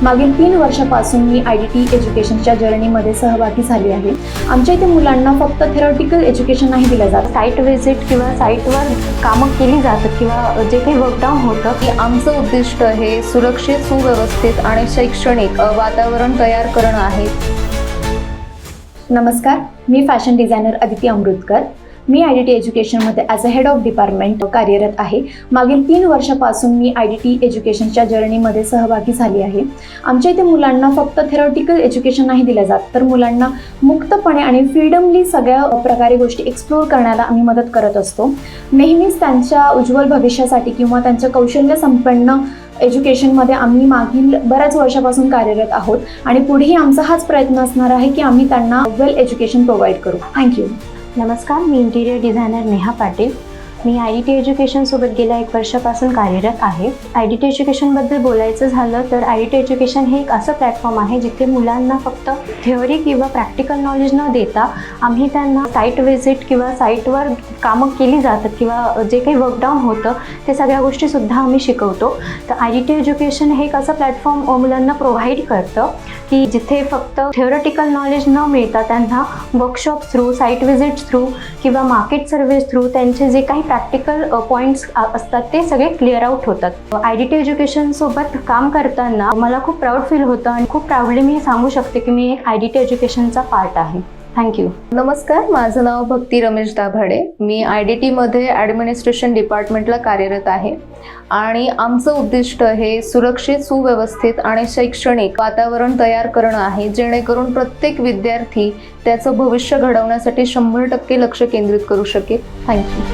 मागील 3 वर्षापासून मी IDT एज्युकेशनच्या जर्नीमध्ये सहभागी झाली आहे। आमच्या इथे मुलांना फक्त थेरॉटिकल एज्युकेशन नाही दिलं जात, साईट व्हिजिट किंवा साईटवर कामं केली जातात किंवा जे काही वर्कडाऊन होतं की आमचं उद्दिष्ट हे सुरक्षित, सुव्यवस्थित आणि शैक्षणिक वातावरण तयार करणं आहे। नमस्कार, मी फॅशन डिझायनर अदिती अमृतकर। मी IDT एज्युकेशनमध्ये as a head of department कार्यरत आहे। मागील 3 वर्षापासून मी IDT एज्युकेशनच्या जर्नीमध्ये सहभागी झाली आहे। आमच्या इथे मुलांना फक्त थेरॉटिकल एज्युकेशन नाही दिलं जात, तर मुलांना मुक्तपणे आणि फ्रीडमली सगळ्या प्रकारे गोष्टी एक्सप्लोर करण्याला आम्ही मदत करत असतो। नेहमीच त्यांच्या उज्ज्वल भविष्यासाठी किंवा त्यांच्या कौशल्य संपन्न एज्युकेशनमध्ये आम्ही मागील बऱ्याच वर्षापासून कार्यरत आहोत आणि पुढेही आमचा हाच प्रयत्न असणार आहे की आम्ही त्यांना वेल एज्युकेशन प्रोव्हाइड करू। थँक्यू। नमस्कार, मी इंटिरियर डिझायनर नेहा पाटील। मी IDT एज्युकेशनसोबत गेल्या 1 वर्षापासून कार्यरत आहे। IDT एज्युकेशनबद्दल बोलायचं झालं तर IDT एज्युकेशन हे एक असं प्लॅटफॉर्म आहे जिथे मुलांना फक्त थिअरी किंवा प्रॅक्टिकल नॉलेज न देता आम्ही त्यांना साईट व्हिजिट किंवा साईटवर कामं केली जातात किंवा जे काही वर्कडाऊन होतं ते सगळ्या गोष्टीसुद्धा आम्ही शिकवतो। तर IDT एज्युकेशन हे एक असं प्लॅटफॉर्म मुलांना प्रोव्हाइड करतं की जिथे फक्त थिअरटिकल नॉलेज न मिळता त्यांना workshop through, site visits through किंवा मार्केट सर्व्हिस थ्रू त्यांचे जे काही प्रॅक्टिकल पॉईंट्स असतात ते सगळे क्लिअर आउट होतात। IDT एज्युकेशनसोबत काम करताना मला खूप प्राऊड फील होतं आणि खूप प्राऊडली मी सांगू शकते की मी एक IDT एज्युकेशनचा पार्ट आहे। थँक्यू। नमस्कार, माझं नाव भक्ती रमेश दाभाडे। मी IDT मध्ये ॲडमिनिस्ट्रेशन डिपार्टमेंटला कार्यरत आहे आणि आमचं उद्दिष्ट हे सुरक्षित, सुव्यवस्थित आणि शैक्षणिक वातावरण तयार करणं आहे, जेणेकरून प्रत्येक विद्यार्थी त्याचं भविष्य घडवण्यासाठी 100% लक्ष केंद्रित करू शकेल। थँक्यू।